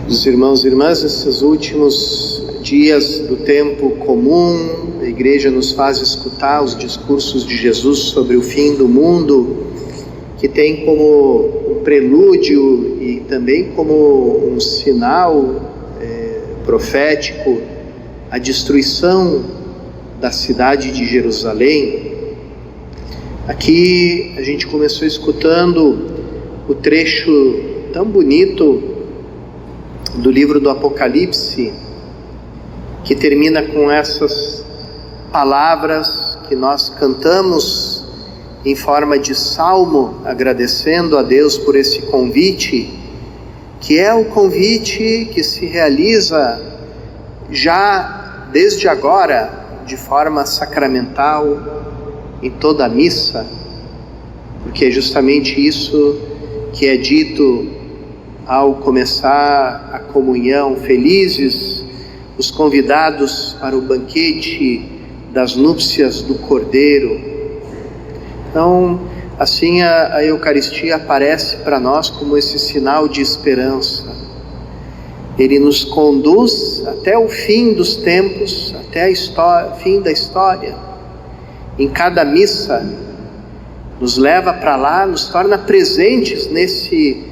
Os irmãos e irmãs, nesses últimos dias do tempo comum, a igreja nos faz escutar os discursos de Jesus sobre o fim do mundo, que tem como um prelúdio e também como um sinal profético a destruição da cidade de Jerusalém. Aqui a gente começou escutando o trecho tão bonito do livro do Apocalipse, que termina com essas palavras que nós cantamos em forma de salmo, agradecendo a Deus por esse convite, que é o convite que se realiza já desde agora, de forma sacramental, em toda a missa, porque é justamente isso que é dito ao começar a comunhão. Felizes os convidados para o banquete das núpcias do Cordeiro. Então, assim a Eucaristia aparece para nós como esse sinal de esperança. Ele nos conduz até o fim dos tempos, até fim da história. Em cada missa, nos leva para lá, nos torna presentes nesse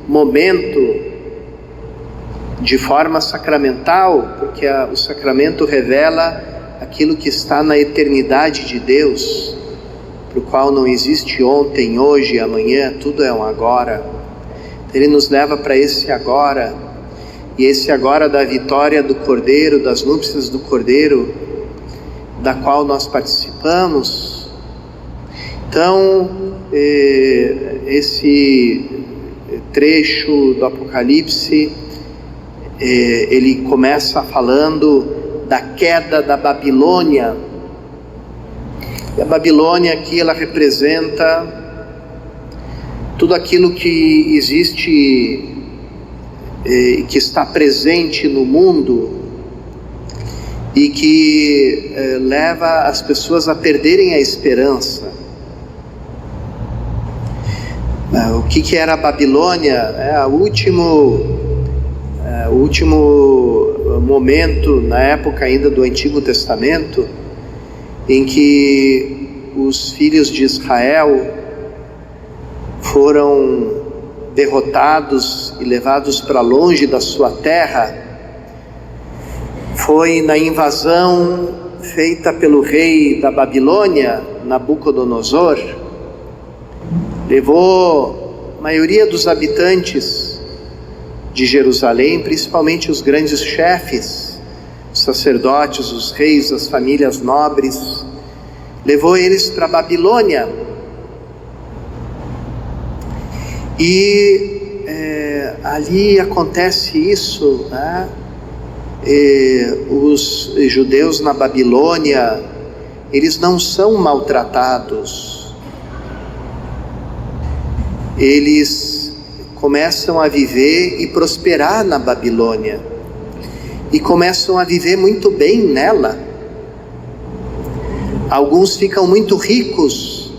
momento de forma sacramental, porque o sacramento revela aquilo que está na eternidade de Deus, para o qual não existe ontem, hoje, amanhã, tudo é um agora. Ele nos leva para esse agora, e esse agora da vitória do Cordeiro, das núpcias do Cordeiro, da qual nós participamos. Então, esse trecho do Apocalipse, ele começa falando da queda da Babilônia. E a Babilônia aqui, ela representa tudo aquilo que existe, que está presente no mundo e que leva as pessoas a perderem a esperança. O que era a Babilônia? O último momento, na época ainda do Antigo Testamento, em que os filhos de Israel foram derrotados e levados para longe da sua terra, foi na invasão feita pelo rei da Babilônia, Nabucodonosor. Levou a maioria dos habitantes de Jerusalém, principalmente os grandes chefes, os sacerdotes, os reis, as famílias nobres, levou eles para a Babilônia. E ali acontece isso, né? Os judeus na Babilônia, eles não são maltratados. Eles começam a viver e prosperar na Babilônia, e começam a viver muito bem nela. Alguns ficam muito ricos,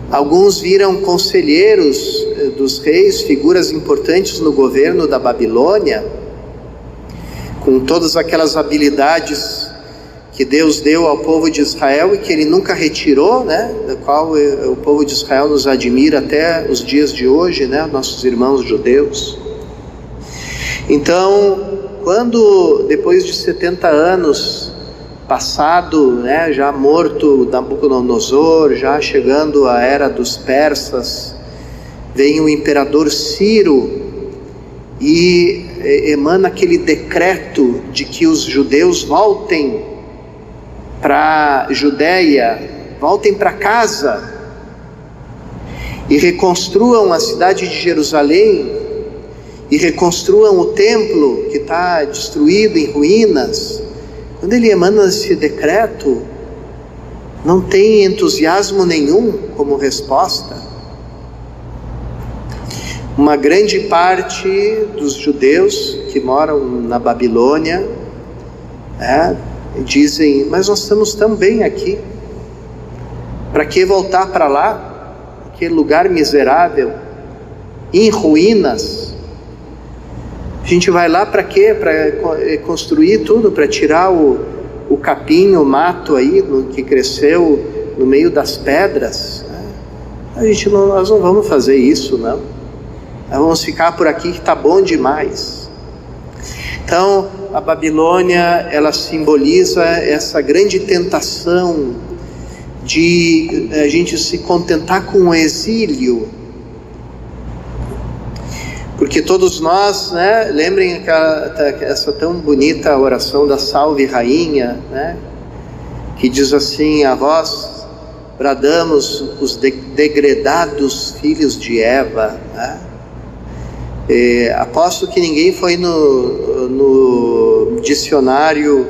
alguns viram conselheiros dos reis, figuras importantes no governo da Babilônia, com todas aquelas habilidades que Deus deu ao povo de Israel e que Ele nunca retirou, né? Da qual o povo de Israel nos admira até os dias de hoje, né? Nossos irmãos judeus. Então, quando depois de 70 anos passado, né, já morto Nabucodonosor, já chegando a era dos persas, vem o imperador Ciro e emana aquele decreto de que os judeus voltem para a Judéia, voltem para casa e reconstruam a cidade de Jerusalém, e reconstruam o templo que está destruído, em ruínas. Quando ele emana esse decreto, não tem entusiasmo nenhum como resposta. Uma grande parte dos judeus que moram na Babilônia dizem: mas nós estamos tão bem aqui, para que voltar para lá, aquele lugar miserável, em ruínas? gente vai lá para quê? Para construir tudo, para tirar o capim, o mato aí que cresceu no meio das pedras. Nós não vamos fazer isso, não. Nós vamos ficar por aqui que está bom demais. Então, a Babilônia, ela simboliza essa grande tentação de a gente se contentar com o exílio. Porque todos nós, né, lembrem essa tão bonita oração da Salve Rainha, né, que diz assim: a vós bradamos os degredados filhos de Eva, né? Aposto que ninguém foi no dicionário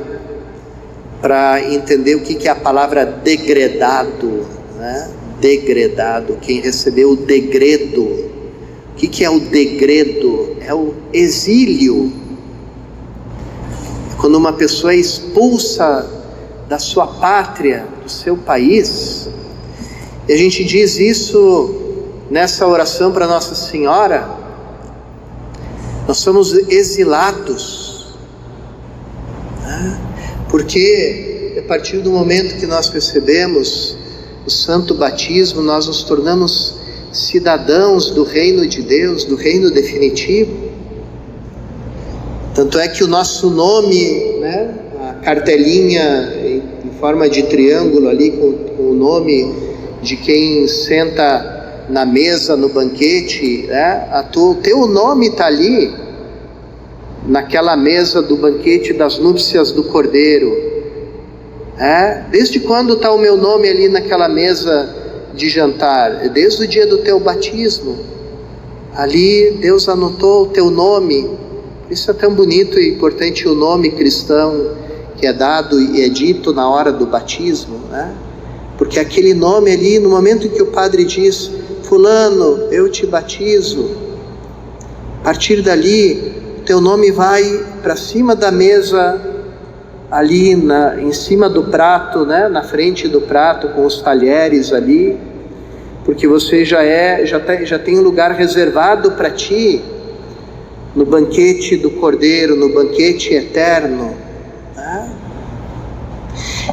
para entender o que é a palavra degredado, né? Degredado, quem recebeu o degredo. O que é o degredo? É o exílio. Quando uma pessoa é expulsa da sua pátria, do seu país. E a gente diz isso nessa oração para Nossa Senhora. Nós somos exilados, né? Porque a partir do momento que nós recebemos o santo batismo, nós nos tornamos cidadãos do reino de Deus, do reino definitivo. Tanto é que o nosso nome, né, a cartelinha em forma de triângulo ali com o nome de quem senta na mesa, no banquete, né, o teu nome está ali naquela mesa do banquete das núpcias do Cordeiro. Desde quando está o meu nome ali naquela mesa de jantar? Desde o dia do teu batismo. Ali Deus anotou o teu nome. Isso é tão bonito e importante, o nome cristão que é dado e é dito na hora do batismo, né? Porque aquele nome ali, no momento que o padre diz: fulano, eu te batizo, a partir dali teu nome vai para cima da mesa, ali em cima do prato, né? Na frente do prato, com os talheres ali, porque você já tem um lugar reservado para ti no banquete do Cordeiro, no banquete eterno, né?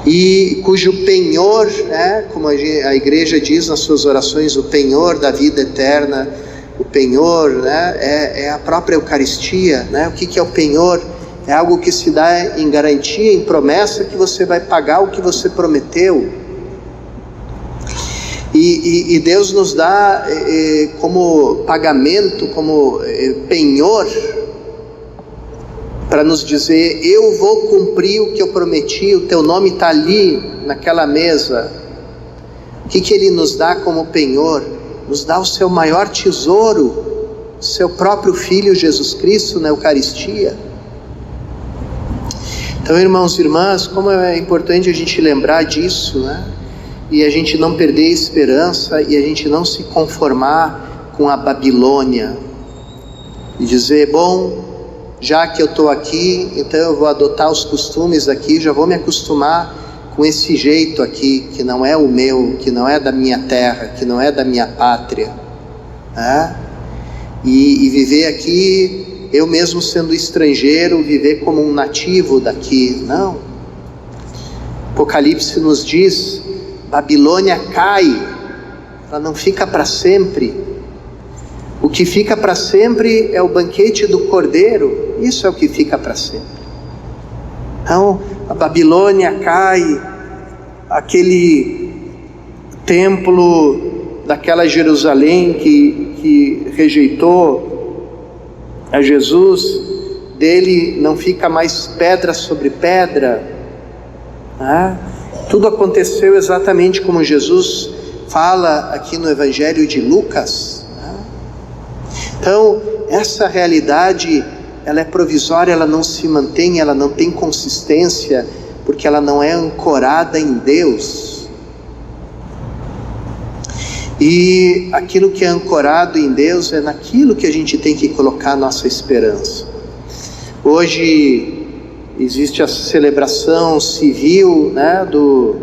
E cujo penhor, né, como a igreja diz nas suas orações, o penhor da vida eterna, o penhor, né, é a própria Eucaristia, né? O que é o penhor? É algo que se dá em garantia, em promessa, que você vai pagar o que você prometeu. E Deus nos dá como pagamento, como penhor, para nos dizer: eu vou cumprir o que eu prometi, o teu nome está ali naquela mesa. O que Ele nos dá como penhor? Nos dá o seu maior tesouro, o seu próprio Filho Jesus Cristo na Eucaristia. Então, irmãos e irmãs, como é importante a gente lembrar disso, né? E a gente não perder a esperança, e a gente não se conformar com a Babilônia, e dizer: bom, já que eu estou aqui, então eu vou adotar os costumes aqui, já vou me acostumar com esse jeito aqui, que não é o meu, que não é da minha terra, que não é da minha pátria, né? E viver aqui, eu mesmo sendo estrangeiro, viver como um nativo daqui. Não. Apocalipse nos diz: Babilônia cai, ela não fica para sempre. O que fica para sempre é o banquete do Cordeiro. Isso é o que fica para sempre. Então, a Babilônia cai, aquele templo daquela Jerusalém que rejeitou a Jesus, dele não fica mais pedra sobre pedra, né? Tudo aconteceu exatamente como Jesus fala aqui no Evangelho de Lucas, né? Então, essa realidade, ela é provisória, ela não se mantém, ela não tem consistência, porque ela não é ancorada em Deus. E aquilo que é ancorado em Deus é naquilo que a gente tem que colocar a nossa esperança. Hoje existe a celebração civil, né, do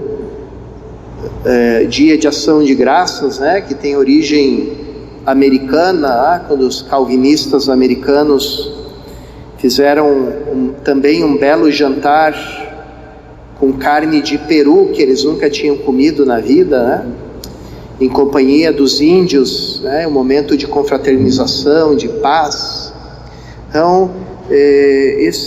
Dia de Ação de Graças, né, que tem origem americana, quando os calvinistas americanos fizeram também um belo jantar com carne de peru, que eles nunca tinham comido na vida, né? Em companhia dos índios, né? Um momento de confraternização, de paz. Então,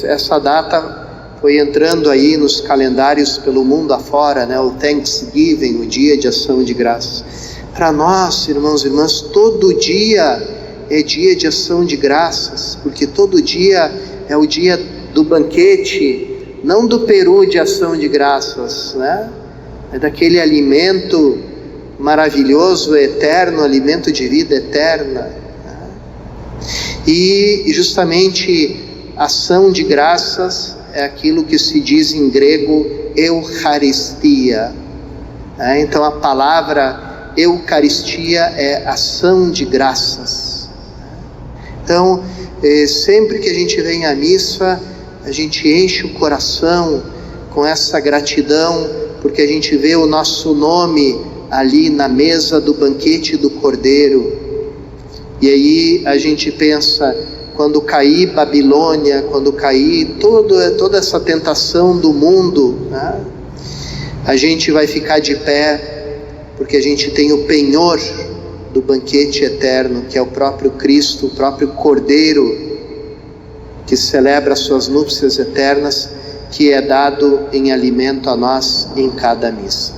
essa data foi entrando aí nos calendários pelo mundo afora, né? O Thanksgiving, o Dia de Ação de Graças. Para nós, irmãos e irmãs, todo dia é dia de ação de graças, porque todo dia é o dia do banquete, não do peru de ação de graças, né? É daquele alimento maravilhoso, eterno, alimento de vida eterna, né? E justamente ação de graças é aquilo que se diz em grego Eucaristia, né? Então a palavra Eucaristia é ação de graças. Então, sempre que a gente vem à missa, a gente enche o coração com essa gratidão, porque a gente vê o nosso nome ali na mesa do banquete do Cordeiro. E aí a gente pensa, quando cair Babilônia, quando cair toda essa tentação do mundo, né? A gente vai ficar de pé, porque a gente tem o penhor do banquete eterno, que é o próprio Cristo, o próprio Cordeiro, que celebra suas núpcias eternas, que é dado em alimento a nós em cada missa.